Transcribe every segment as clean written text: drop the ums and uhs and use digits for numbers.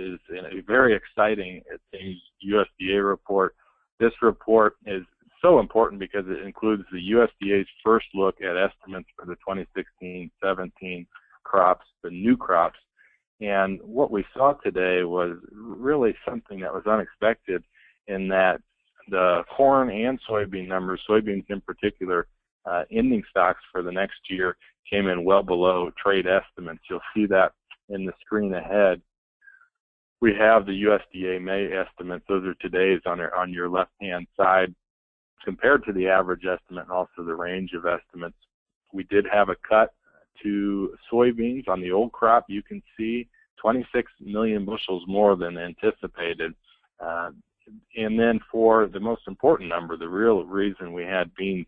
is a very exciting USDA report. This report is so important because it includes the USDA's first look at estimates for the 2016-17 crops, the new crops. And what we saw today was really something that was unexpected, in that the corn and soybean numbers, soybeans in particular, ending stocks for the next year came in well below trade estimates. You'll see that in the screen ahead. We have the USDA May estimates. Those are today's on your left-hand side, compared to the average estimate and also the range of estimates. We did have a cut to soybeans on the old crop. You can see 26 million bushels more than anticipated. And then for the most important number, the real reason we had beans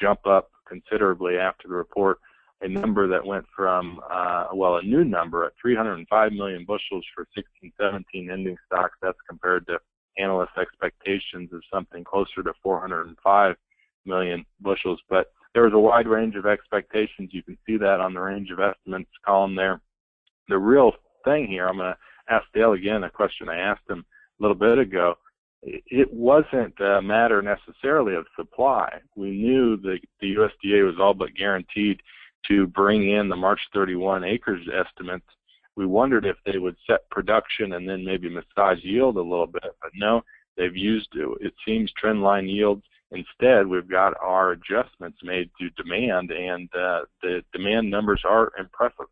jump up considerably after the report, a number that went from, a new number at 305 million bushels for 16-17 ending stocks. That's compared to analyst expectations of something closer to 405 million bushels. But there was a wide range of expectations. You can see that on the range of estimates column there. The real thing here, I'm going to ask Dale again a question I asked him a little bit ago. It wasn't a matter necessarily of supply. We knew that the USDA was all but guaranteed to bring in the March 31 acres estimates. We wondered if they would set production and then maybe massage yield a little bit, but no, they've used, it seems, trend line yields. Instead, we've got our adjustments made to demand, and the demand numbers are impressive.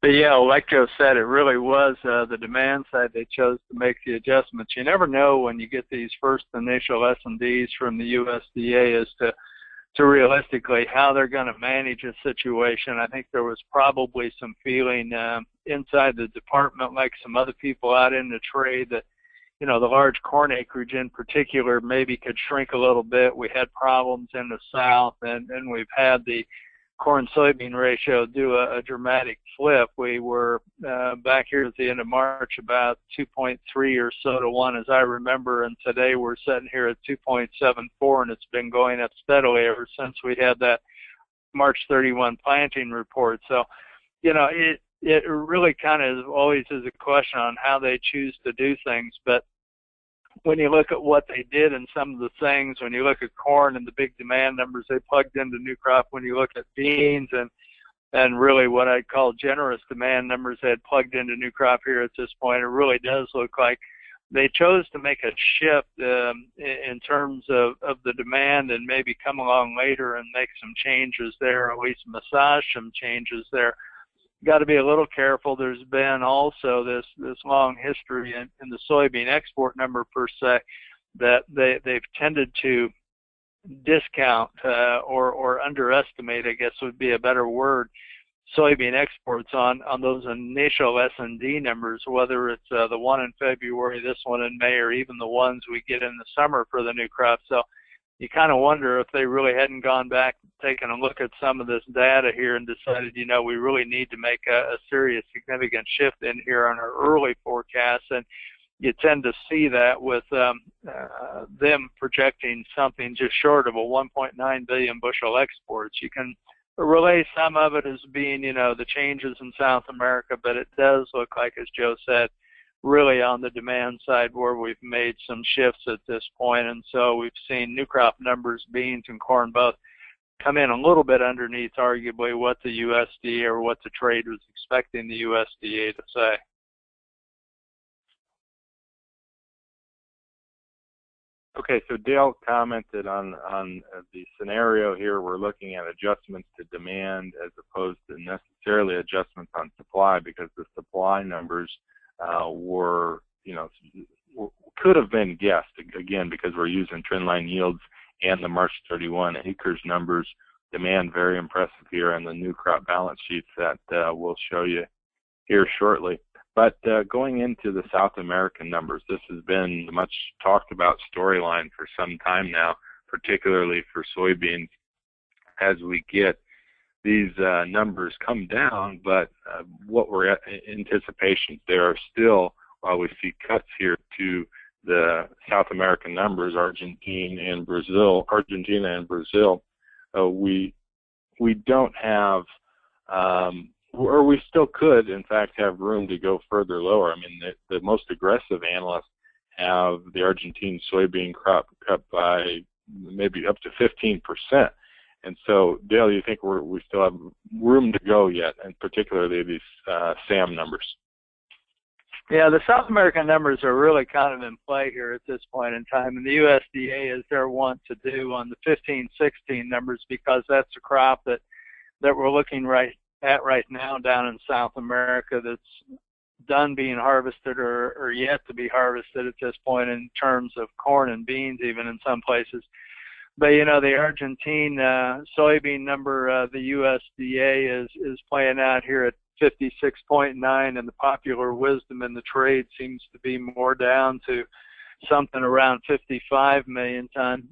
But yeah, like Joe said, it really was the demand side they chose to make the adjustments. You never know when you get these first initial S&Ds from the USDA as to realistically how they're going to manage a situation. I think there was probably some feeling inside the department, like some other people out in the trade, that, you know, the large corn acreage in particular maybe could shrink a little bit. We had problems in the south, and we've had the corn-soybean ratio do a dramatic flip. We were back here at the end of March about 2.3 or so to 1, as I remember, and today we're sitting here at 2.74, and it's been going up steadily ever since we had that March 31 planting report. So, you know, it really kind of always is a question on how they choose to do things. But when you look at what they did and some of the things, when you look at corn and the big demand numbers they plugged into new crop, when you look at beans and really what I'd call generous demand numbers they had plugged into new crop here at this point, it really does look like they chose to make a shift in terms of the demand and maybe come along later and make some changes there, or at least massage some changes there. Got to be a little careful. There's been also this long history in the soybean export number per se, that they've tended to discount or underestimate, I guess would be a better word, soybean exports on those initial S&D numbers, whether it's the one in February, this one in May, or even the ones we get in the summer for the new crop. So you kind of wonder if they really hadn't gone back, taken a look at some of this data here and decided, you know, we really need to make a serious, significant shift in here on our early forecasts. And you tend to see that with them projecting something just short of a 1.9 billion bushel exports. You can relay some of it as being, you know, the changes in South America, but it does look like, as Joe said, really on the demand side where we've made some shifts at this point. And so we've seen new crop numbers, beans and corn both, come in a little bit underneath arguably what the USDA or what the trade was expecting the USDA to say. Okay, so Dale commented on the scenario here. We're looking at adjustments to demand as opposed to necessarily adjustments on supply, because the supply numbers were, you know, could have been guessed, again, because we're using trendline yields and the March 31 acres numbers. Demand very impressive here on the new crop balance sheets that we'll show you here shortly. But going into the South American numbers, this has been the much talked about storyline for some time now, particularly for soybeans, as we get these numbers come down. But what we're at anticipations, there are still, while we see cuts here to the South American numbers, Argentina and Brazil, we we don't have, or we still could, in fact, have room to go further lower. I mean, the most aggressive analysts have the Argentine soybean crop cut by maybe up to 15%. And so, Dale, you think we still have room to go yet, and particularly these SAM numbers? Yeah, the South American numbers are really kind of in play here at this point in time, and the USDA is their want to do on the 15-16 numbers, because that's a crop that we're looking right now down in South America that's done being harvested or yet to be harvested at this point in terms of corn and beans, even in some places. But you know, the Argentine soybean number, the USDA is playing out here at 56.9, and the popular wisdom in the trade seems to be more down to something around 55 million ton.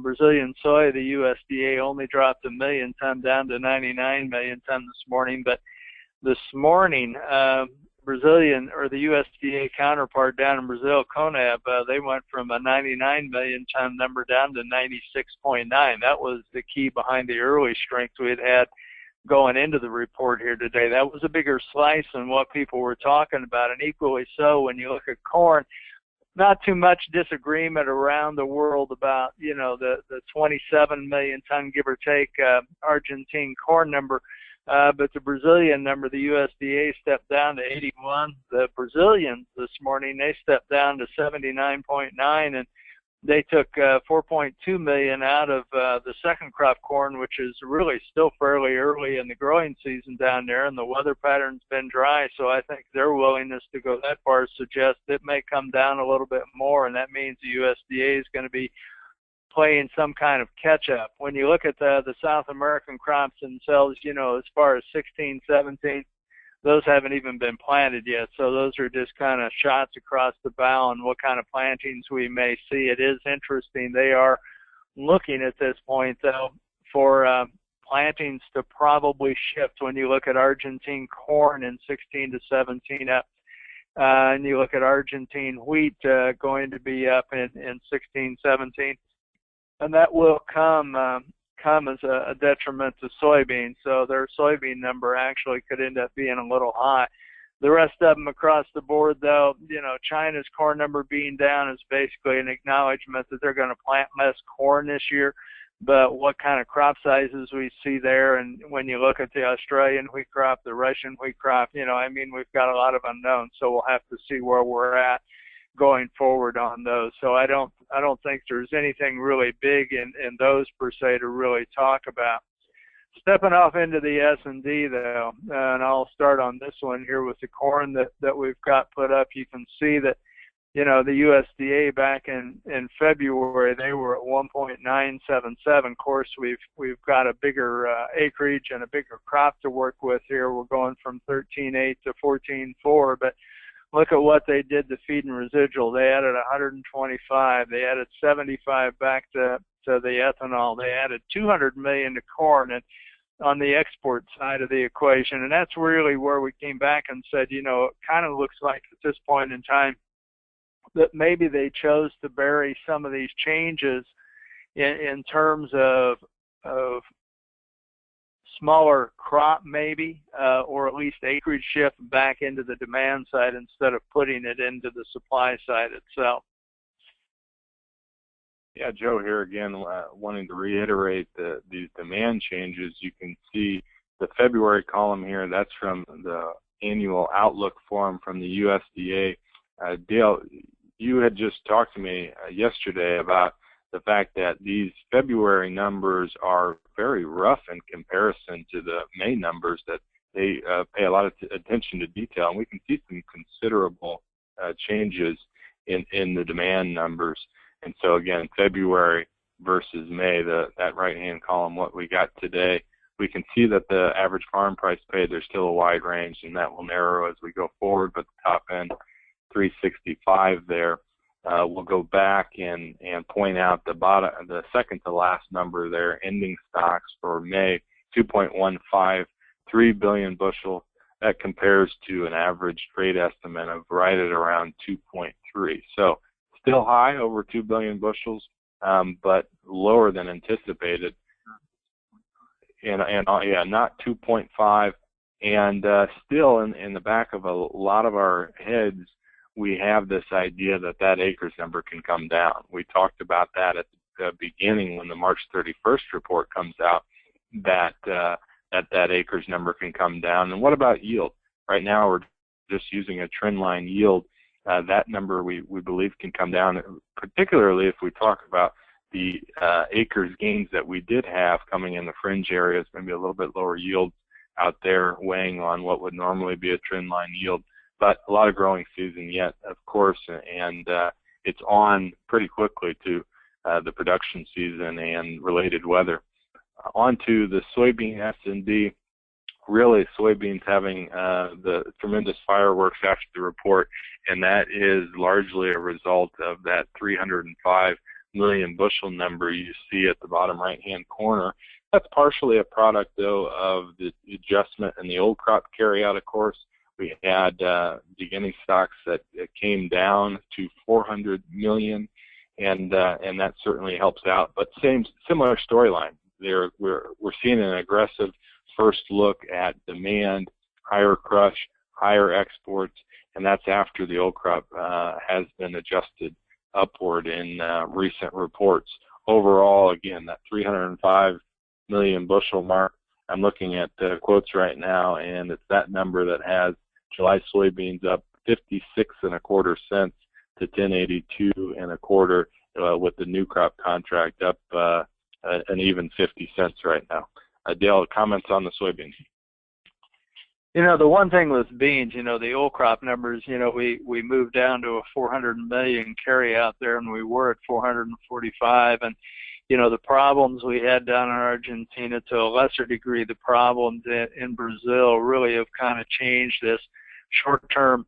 Brazilian soy, the USDA only dropped 1 million ton down to 99 million ton this morning. But this morning, Brazilian, or the USDA counterpart down in Brazil, CONAB, they went from a 99 million ton number down to 96.9. That was the key behind the early strength we had going into the report here today. That was a bigger slice than what people were talking about, and equally so when you look at corn. Not too much disagreement around the world about, you know, the 27 million ton, give or take, Argentine corn number. But the Brazilian number, the USDA stepped down to 81. The Brazilians this morning, they stepped down to 79.9, and they took 4.2 million out of the second crop corn, which is really still fairly early in the growing season down there, and the weather pattern's been dry, so I think their willingness to go that far suggests it may come down a little bit more, and that means the USDA is going to be playing some kind of catch-up. When you look at the South American crops themselves, you know, as far as 16, 17, those haven't even been planted yet, so those are just kind of shots across the bow on what kind of plantings we may see. It is interesting. They are looking at this point, though, for plantings to probably shift. When you look at Argentine corn in 16 to 17 up, and you look at Argentine wheat going to be up in 16, 17, and that will come as a detriment to soybeans. So their soybean number actually could end up being a little high. The rest of them across the board, though, you know, China's corn number being down is basically an acknowledgement that they're going to plant less corn this year. But what kind of crop sizes we see there, and when you look at the Australian wheat crop, the Russian wheat crop, you know, I mean, we've got a lot of unknowns, so we'll have to see where we're at going forward on those. So I don't think there's anything really big in those per se to really talk about. Stepping off into the S&D though, and I'll start on this one here with the corn that we've got put up. You can see that, you know, the USDA back in February, they were at 1.977. Of course, we've got a bigger acreage and a bigger crop to work with here. We're going from 13.8 to 14.4, but look at what they did to feed and residual. They added 125. They added 75 back to the ethanol. They added 200 million to corn and on the export side of the equation. And that's really where we came back and said, you know, it kind of looks like at this point in time that maybe they chose to bury some of these changes in terms of smaller crop maybe, or at least acreage shift back into the demand side instead of putting it into the supply side itself. Yeah, Joe here again, wanting to reiterate these demand changes. You can see the February column here, that's from the annual outlook form from the USDA. Dale, you had just talked to me yesterday about the fact that these February numbers are very rough in comparison to the May numbers, that they pay a lot of attention to detail, and we can see some considerable changes in the demand numbers. And so again, February versus May, that right-hand column, what we got today, we can see that the average farm price paid, there's still a wide range, and that will narrow as we go forward, but the top end, 365 there. We'll go back and point out the second to last number there, ending stocks for May, 2.153 billion bushel. That compares to an average trade estimate of right at around 2.3. So still high, over 2 billion bushels, but lower than anticipated. yeah, not 2.5. And still in the back of a lot of our heads, we have this idea that acres number can come down. We talked about that at the beginning when the March 31st report comes out, that acres number can come down. And what about yield? Right now we're just using a trend line yield. That number we believe can come down, particularly if we talk about the acres gains that we did have coming in the fringe areas, maybe a little bit lower yield out there weighing on what would normally be a trend line yield. But a lot of growing season yet, of course, and it's on pretty quickly to the production season and related weather. On to the soybean S&D. Really, soybeans having the tremendous fireworks after the report, and that is largely a result of that 305 million bushel number you see at the bottom right-hand corner. That's partially a product, though, of the adjustment in the old crop carryout, of course. We had beginning stocks that came down to 400 million, and that certainly helps out. But similar storyline. We're seeing an aggressive first look at demand, higher crush, higher exports, and that's after the old crop has been adjusted upward in recent reports. Overall, again, that 305 million bushel mark, I'm looking at quotes right now, and it's that number that has July soybeans up 56.25 cents to 10.82 1/4, with the new crop contract up an even 50 cents right now. Dale, comments on the soybeans? The one thing with beans, the old crop numbers, we moved down to a 400 million carry out there, and we were at 445. And, the problems we had down in Argentina, to a lesser degree, the problems in Brazil really have kind of changed this short-term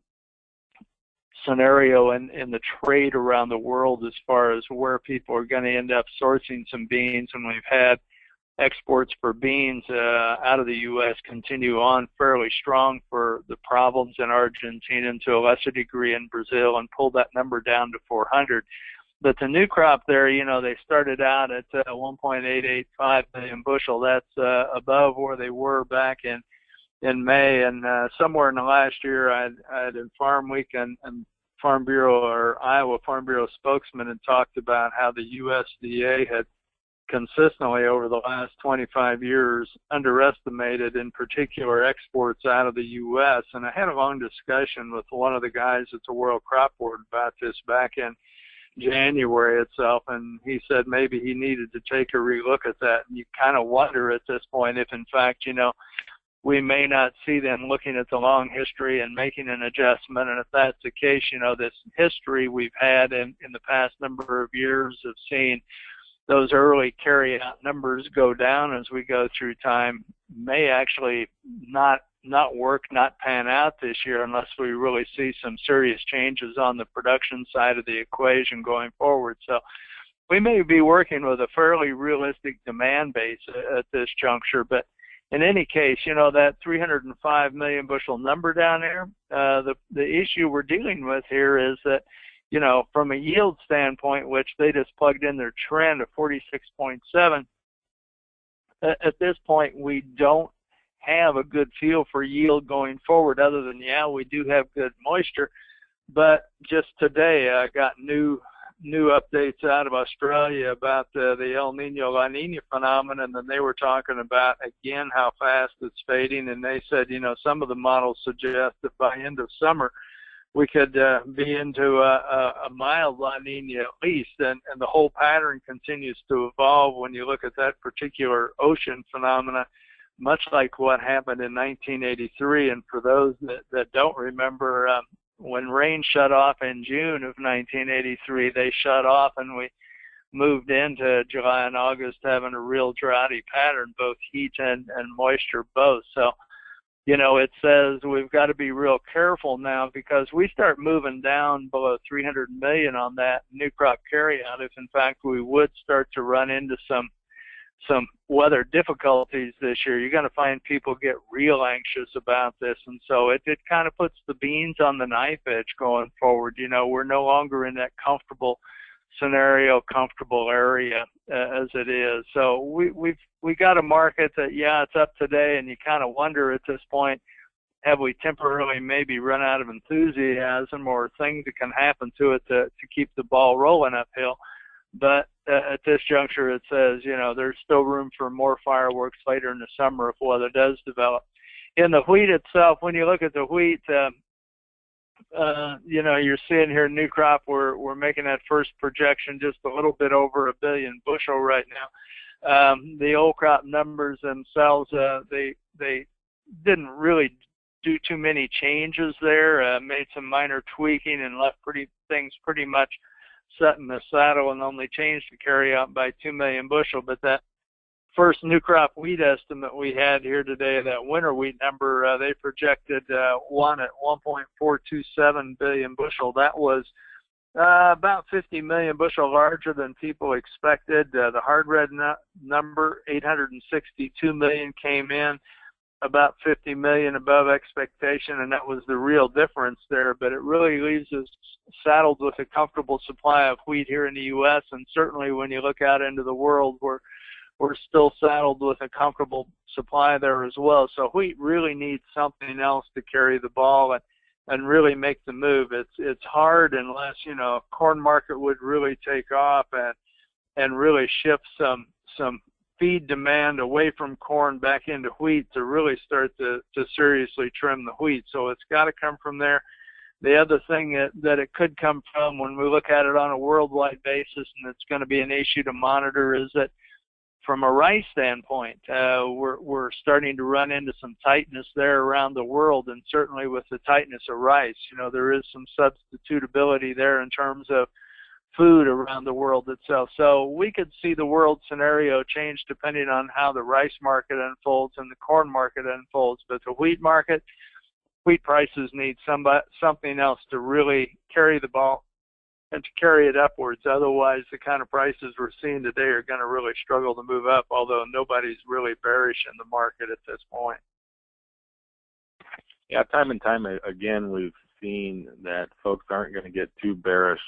scenario in the trade around the world as far as where people are going to end up sourcing some beans. And we've had exports for beans out of the U.S. continue on fairly strong for the problems in Argentina, and to a lesser degree in Brazil, and pulled that number down to 400. But the new crop there, they started out at 1.885 million bushel. That's above where they were back in May. And somewhere in the last year, I had in Farm Week and Farm Bureau, or Iowa Farm Bureau spokesman, had talked about how the USDA had consistently over the last 25 years underestimated, in particular, exports out of the U.S. And I had a long discussion with one of the guys at the World Crop Board about this back in January itself, and he said maybe he needed to take a relook at that. And you kind of wonder at this point if, in fact, we may not see them looking at the long history and making an adjustment. And if that's the case, this history we've had in the past number of years of seeing those early carry-out numbers go down as we go through time may actually not work, not pan out this year, unless we really see some serious changes on the production side of the equation going forward. So we may be working with a fairly realistic demand base at this juncture. But in any case, that 305 million bushel number down there, the issue we're dealing with here is that, from a yield standpoint, which they just plugged in their trend of 46.7, at this point we don't have a good feel for yield going forward, other than, we do have good moisture. But just today I got new updates out of Australia about the El Nino La Nina phenomenon, and then they were talking about again how fast it's fading, and they said some of the models suggest that by end of summer we could be into a mild La Nina at least, and the whole pattern continues to evolve when you look at that particular ocean phenomena, much like what happened in 1983. And for those that don't remember, when rain shut off in June of 1983, they shut off, and we moved into July and August having a real droughty pattern, both heat and moisture both. So, it says we've got to be real careful now, because we start moving down below 300 million on that new crop carryout. If in fact we would start to run into some weather difficulties this year, you're going to find people get real anxious about this. And so it kind of puts the beans on the knife edge going forward. We're no longer in that comfortable scenario comfortable area as it is. So we got a market that, yeah, it's up today, and you kind of wonder at this point, have we temporarily maybe run out of enthusiasm or things that can happen to it to keep the ball rolling uphill? But at this juncture, it says, you know, there's still room for more fireworks later in the summer if weather does develop. In the wheat itself, when you look at the wheat, you know, you're seeing here new crop, we're making that first projection just a little bit over 1 billion bushel right now. The old crop numbers themselves, they didn't really do too many changes there, made some minor tweaking and left things pretty much set in the saddle, and only changed the carry out by 2 million bushel. But that first new crop wheat estimate we had here today, that winter wheat number, they projected one at 1.427 billion bushel. That was about 50 million bushel larger than people expected. The hard red number, 862 million, came in about 50 million above expectation, and that was the real difference there. But it really leaves us saddled with a comfortable supply of wheat here in the U.S., and certainly when you look out into the world, we're still saddled with a comfortable supply there as well. So wheat really needs something else to carry the ball and really make the move. It's hard unless, you know, corn market would really take off and really shift some feed demand away from corn back into wheat to really start to seriously trim the wheat. So it's got to come from there. The other thing that it could come from, when we look at it on a worldwide basis, and it's going to be an issue to monitor, is that from a rice standpoint, we're starting to run into some tightness there around the world, and certainly with the tightness of rice, you know, there is some substitutability there in terms of food around the world itself. So we could see the world scenario change depending on how the rice market unfolds and the corn market unfolds. But the wheat market, wheat prices need something else to really carry the ball and to carry it upwards. Otherwise, the kind of prices we're seeing today are going to really struggle to move up, although nobody's really bearish in the market at this point. Yeah, time and time again, we've seen that folks aren't going to get too bearish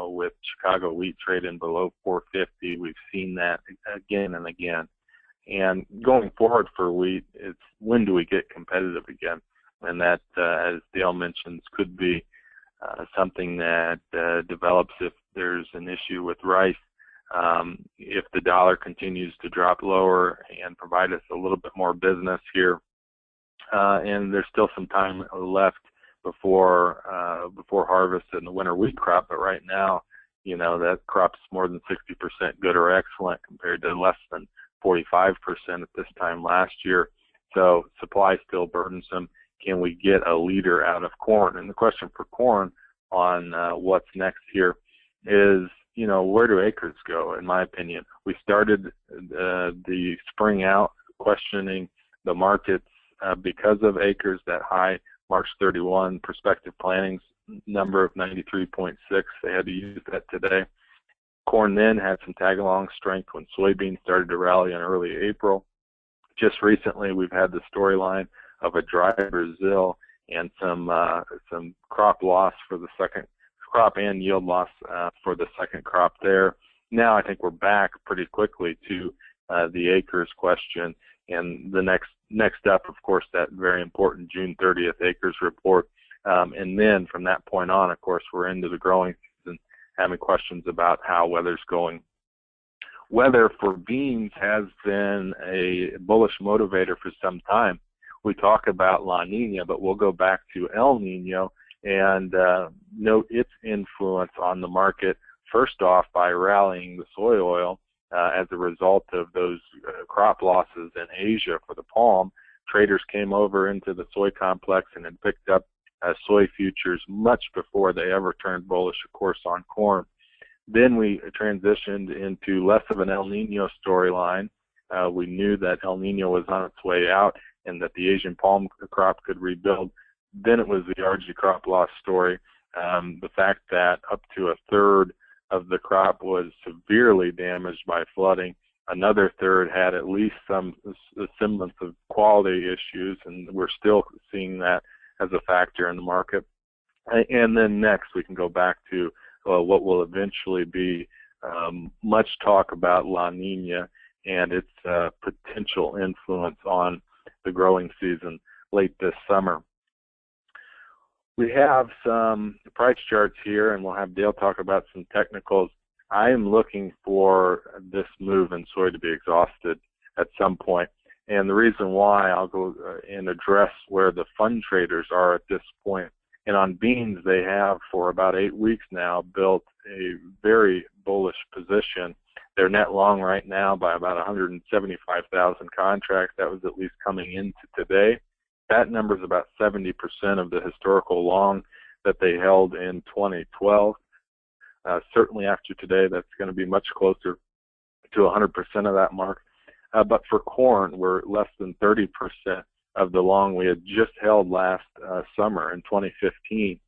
with Chicago wheat trading below 450. We've seen that again and again. And going forward for wheat, it's when do we get competitive again? And that, as Dale mentions, could be something that develops if there's an issue with rice. If the dollar continues to drop lower and provide us a little bit more business here, and there's still some time left before harvest in the winter wheat crop, but right now, you know, that crop's more than 60% good or excellent compared to less than 45% at this time last year. So supply is still burdensome. Can we get a leader out of corn? And the question for corn on what's next here is, you know, where do acres go? In my opinion, we started the spring out questioning the markets because of acres. That high March 31 prospective plantings number of 93.6. They had to use that today. Corn then had some tag-along strength when soybeans started to rally in early April. Just recently, we've had the storyline of a dry Brazil and some crop loss for the second crop and yield loss for the second crop there. Now I think we're back pretty quickly to the acres question, and the next up, of course, that very important June 30th acres report. And then from that point on, of course, we're into the growing season, having questions about how weather's going. Weather for beans has been a bullish motivator for some time. We talk about La Nina, but we'll go back to El Nino and note its influence on the market, first off by rallying the soy oil as a result of those crop losses in Asia for the palm. Traders came over into the soy complex and had picked up soy futures much before they ever turned bullish, of course, on corn. Then we transitioned into less of an El Nino storyline. We knew that El Nino was on its way out and that the Asian palm crop could rebuild. Then it was the RG crop loss story, the fact that up to a third of the crop was severely damaged by flooding. Another third had at least some semblance of quality issues, and we're still seeing that as a factor in the market. And then next we can go back to what will eventually be much talk about La Nina and its potential influence on the growing season late this summer. We have some price charts here, and we'll have Dale talk about some technicals. I am looking for this move in soy to be exhausted at some point. And the reason why, I'll go and address where the fund traders are at this point. And on beans, they have for about 8 weeks now built a very bullish position. They're net long right now by about 175,000 contracts. That was at least coming into today. That number is about 70% of the historical long that they held in 2012. Certainly after today, that's going to be much closer to 100% of that mark. But for corn, we're less than 30% of the long we had just held last summer in 2015.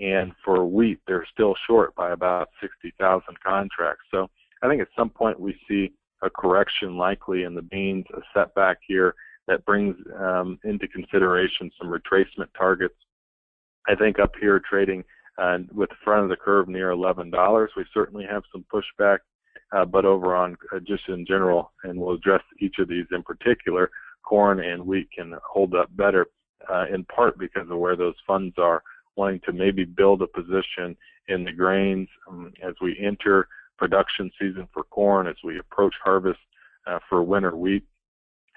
And for wheat, they're still short by about 60,000 contracts. So I think at some point we see a correction likely in the beans, a setback here that brings into consideration some retracement targets. I think up here trading with the front of the curve near $11, we certainly have some pushback, but over on just in general, and we'll address each of these in particular, corn and wheat can hold up better in part because of where those funds are, wanting to maybe build a position in the grains as we enter production season for corn, as we approach harvest for winter wheat,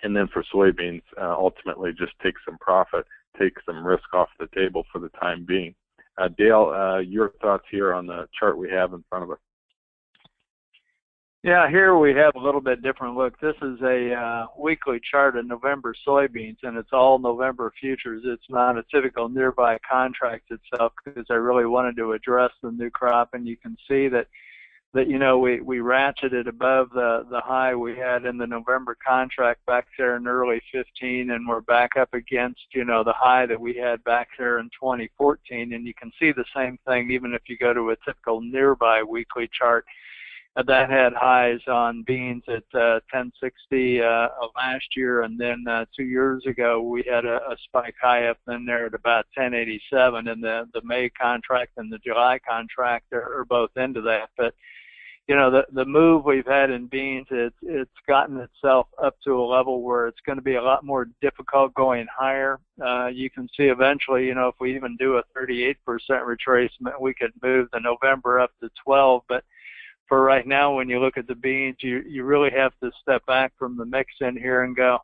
and then for soybeans, ultimately just take some profit, take some risk off the table for the time being. Dale, your thoughts here on the chart we have in front of us. Yeah, here we have a little bit different look. This is a weekly chart of November soybeans, and it's all November futures. It's not a typical nearby contract itself because I really wanted to address the new crop, and you can see that you know, we ratcheted above the high we had in the November contract back there in early 15, and we're back up against, you know, the high that we had back there in 2014. And you can see the same thing even if you go to a typical nearby weekly chart. That had highs on beans at 1060 last year, and then 2 years ago we had a spike high up in there at about 1087, and the May contract and the July contract are both into that. But you know, the move we've had in beans, it's gotten itself up to a level where it's going to be a lot more difficult going higher. You can see eventually, you know, if we even do a 38% retracement, we could move the November up to 12. But for right now, when you look at the beans, you really have to step back from the mix in here and go,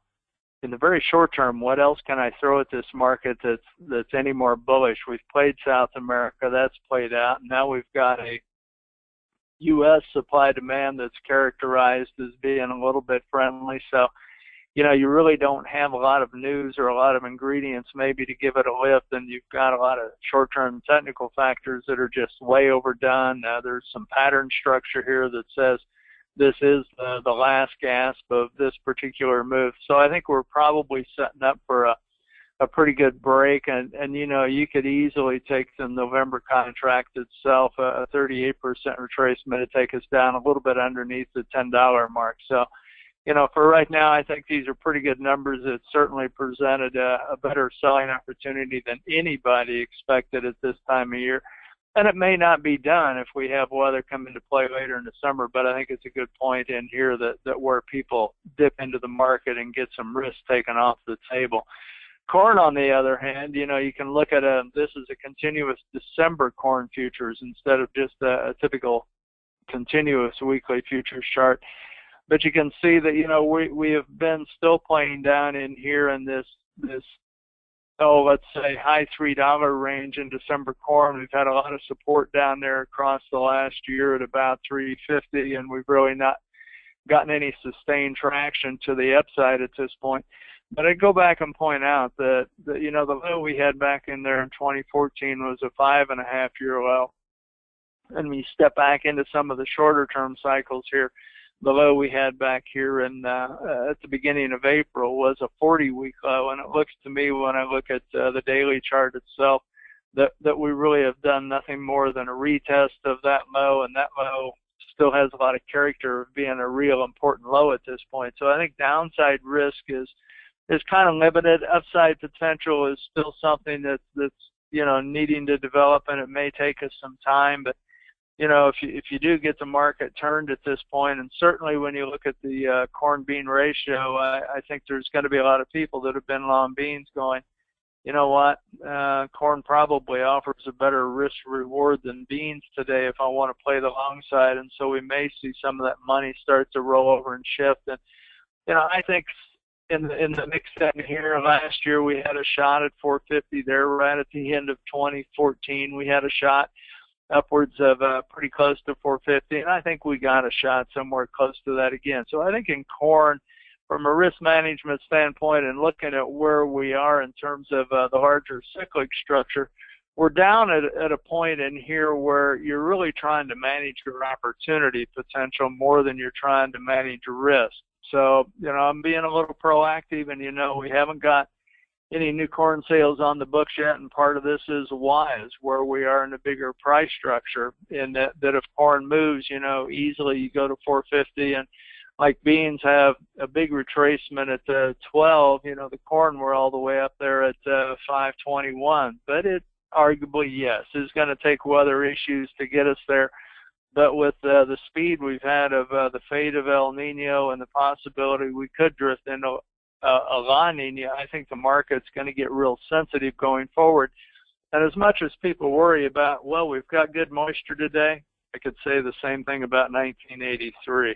in the very short term, what else can I throw at this market that's any more bullish? We've played South America, that's played out. Now we've got a U.S. supply demand that's characterized as being a little bit friendly. So, you know, you really don't have a lot of news or a lot of ingredients maybe to give it a lift, and you've got a lot of short-term technical factors that are just way overdone. There's some pattern structure here that says this is the last gasp of this particular move. So I think we're probably setting up for a pretty good break, and you know, you could easily take the November contract itself, a 38% retracement, to take us down a little bit underneath the $10 mark. So, you know, for right now, I think these are pretty good numbers. It certainly presented a better selling opportunity than anybody expected at this time of year. And it may not be done if we have weather come into play later in the summer, but I think it's a good point in here that where people dip into the market and get some risk taken off the table. Corn, on the other hand, you know, you can look at this is a continuous December corn futures instead of just a typical continuous weekly futures chart. But you can see that, you know, we have been still playing down in here in this let's say high $3 range in December corn. We've had a lot of support down there across the last year at about $3.50, and we've really not gotten any sustained traction to the upside at this point. But I'd go back and point out that you know, the low we had back in there in 2014 was a 5.5-year low. And when you step back into some of the shorter term cycles here, the low we had back here in at the beginning of April was a 40-week low. And it looks to me, when I look at the daily chart itself, that we really have done nothing more than a retest of that low, and that low still has a lot of character of being a real important low at this point. So I think downside risk is kind of limited. Upside potential is still something that's you know, needing to develop, and it may take us some time. But if you do get the market turned at this point, and certainly when you look at the corn-bean ratio, I think there's going to be a lot of people that have been long beans going, you know what, corn probably offers a better risk reward than beans today if I want to play the long side, and so we may see some of that money start to roll over and shift. And I think in the mix setting here last year we had a shot at 450 there. Right at the end of 2014 we had a shot upwards of pretty close to 450, and I think we got a shot somewhere close to that again. So I think in corn, from a risk management standpoint and looking at where we are in terms of the larger cyclic structure, we're down at a point in here where you're really trying to manage your opportunity potential more than you're trying to manage risk. So, I'm being a little proactive, and, we haven't got any new corn sales on the books yet, and part of this is wise, where we are in a bigger price structure, in that if corn moves, easily you go to 450, and like beans have a big retracement at 12, the corn we're all the way up there at 521. But it arguably, yes, is going to take weather issues to get us there. But with the speed we've had of the fate of El Nino and the possibility we could drift into a La Nina, I think the market's going to get real sensitive going forward. And as much as people worry about, well, we've got good moisture today, I could say the same thing about 1983.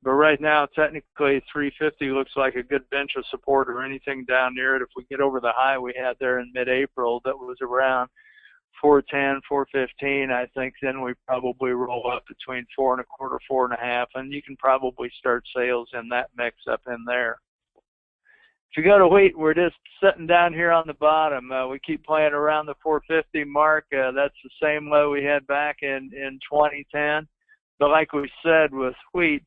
But right now, technically, 350 looks like a good bench of support, or anything down near it. If we get over the high we had there in mid-April, that was around 410, 415, I think then we probably roll up between 4.25, 4.5, and you can probably start sales in that mix up in there. If you go to wheat, we're just sitting down here on the bottom. We keep playing around the 450 mark. That's the same low we had back in 2010. But like we said with wheat,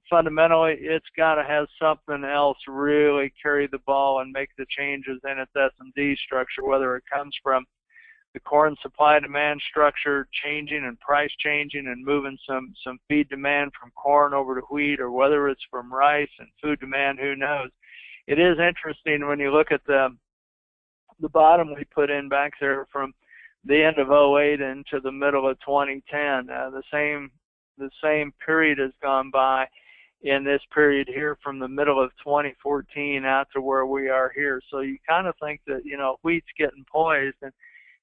fundamentally it's got to have something else really carry the ball and make the changes in its S&D structure, whether it comes from the corn supply-demand structure changing and price changing and moving some feed demand from corn over to wheat, or whether it's from rice and food demand, who knows. It is interesting when you look at the bottom we put in back there from the end of 2008 into the middle of 2010. The same period has gone by in this period here from the middle of 2014 out to where we are here. So you kind of think that, wheat's getting poised. And,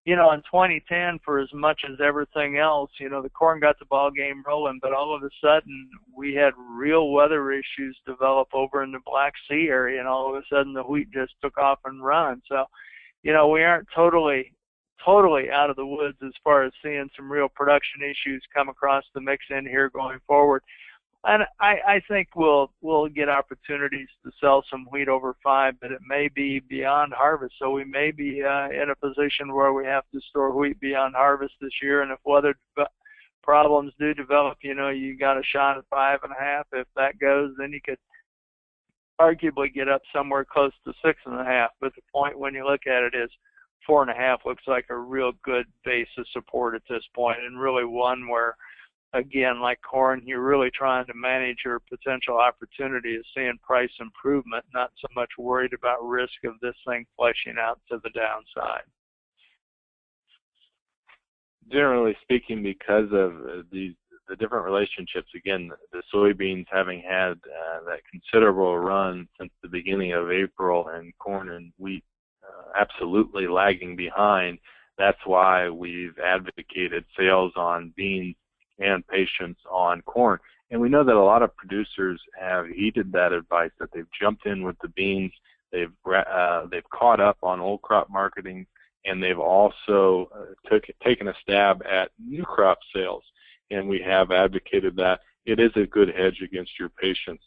in 2010, for as much as everything else, the corn got the ball game rolling, but all of a sudden we had real weather issues develop over in the Black Sea area, and all of a sudden the wheat just took off and run. So, we aren't totally out of the woods as far as seeing some real production issues come across the mix in here going forward. And I think we'll get opportunities to sell some wheat over 5, but it may be beyond harvest. So we may be in a position where we have to store wheat beyond harvest this year. And if weather problems do develop, you got a shot at 5.5. If that goes, then you could arguably get up somewhere close to 6.5. But the point when you look at it is 4.5 looks like a real good base of support at this point, and really one where, again, like corn, you're really trying to manage your potential opportunity of seeing price improvement, not so much worried about risk of this thing fleshing out to the downside. Generally speaking, because of the different relationships, again, the soybeans having had that considerable run since the beginning of April, and corn and wheat absolutely lagging behind, that's why we've advocated sales on beans and patience on corn. And we know that a lot of producers have heeded that advice, that they've jumped in with the beans, they've caught up on old crop marketing, and they've also taken a stab at new crop sales. And we have advocated that it is a good hedge against your patience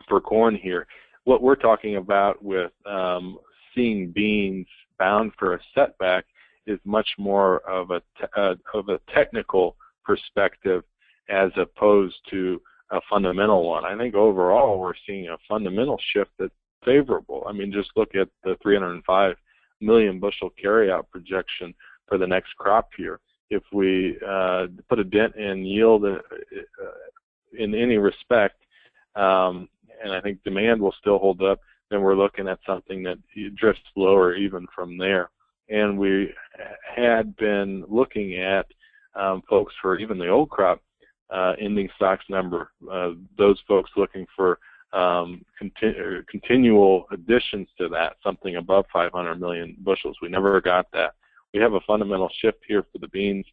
for corn here. What we're talking about with seeing beans bound for a setback is much more of a technical perspective as opposed to a fundamental one. I think overall we're seeing a fundamental shift that's favorable. I mean, just look at the 305 million bushel carryout projection for the next crop year. If we put a dent in yield in any respect, and I think demand will still hold up, then we're looking at something that drifts lower even from there. And we had been looking at folks for even the old crop ending stocks number, those folks looking for continual additions to that, something above 500 million bushels. We never got that. We have a fundamental shift here for the beans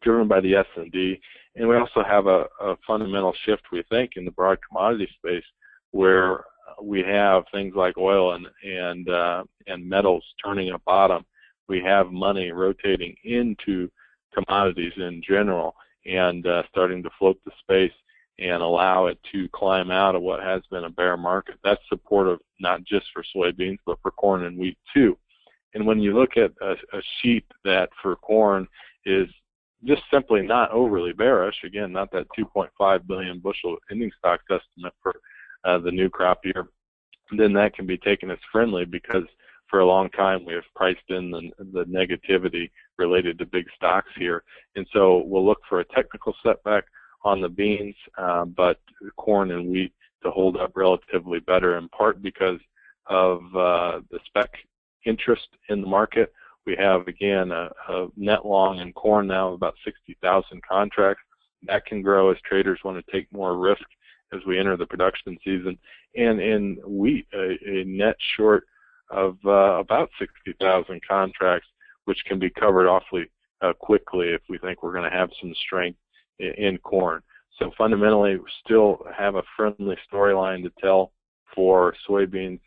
driven by the S&D, and we also have a fundamental shift, we think, in the broad commodity space, where we have things like oil and metals turning a bottom. We have money rotating into commodities in general and starting to float the space and allow it to climb out of what has been a bear market. That's supportive not just for soybeans, but for corn and wheat too. And when you look at a sheet that for corn is just simply not overly bearish, again, not that 2.5 billion bushel ending stocks estimate for the new crop year, then that can be taken as friendly, because for a long time we have priced in the negativity related to big stocks here. And so we'll look for a technical setback on the beans, but corn and wheat to hold up relatively better, in part because of the spec interest in the market. We have, again, a net long in corn now of about 60,000 contracts. That can grow as traders want to take more risk as we enter the production season. And in wheat, a net short of about 60,000 contracts, which can be covered awfully quickly if we think we're going to have some strength in corn. So fundamentally, we still have a friendly storyline to tell for soybeans,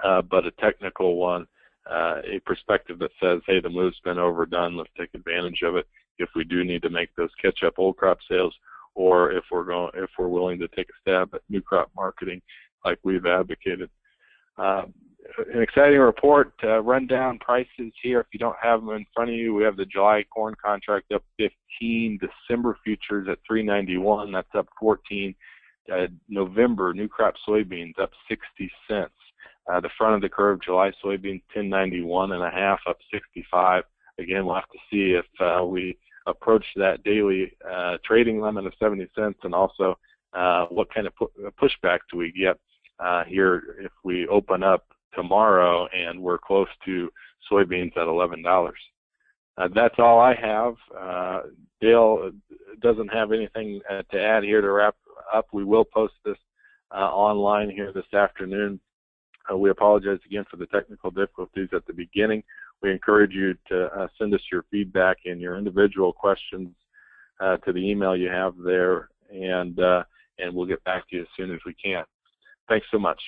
but a technical one, a perspective that says, hey, the move's been overdone, let's take advantage of it if we do need to make those catch-up old crop sales, or if we're willing to take a stab at new crop marketing like we've advocated. An exciting report, rundown prices here. If you don't have them in front of you, we have the July corn contract up 15, December futures at 391, that's up 14. November new crop soybeans up 60 cents. The front of the curve, July soybeans 1091.5, up 65. Again, we'll have to see if we approach that daily trading limit of 70 cents, and also what kind of pushback do we get here if we open up tomorrow and we're close to soybeans at $11. That's all I have. Dale doesn't have anything to add here to wrap up. We will post this online here this afternoon. We apologize again for the technical difficulties at the beginning. We encourage you to send us your feedback and your individual questions to the email you have there, and we'll get back to you as soon as we can. Thanks so much.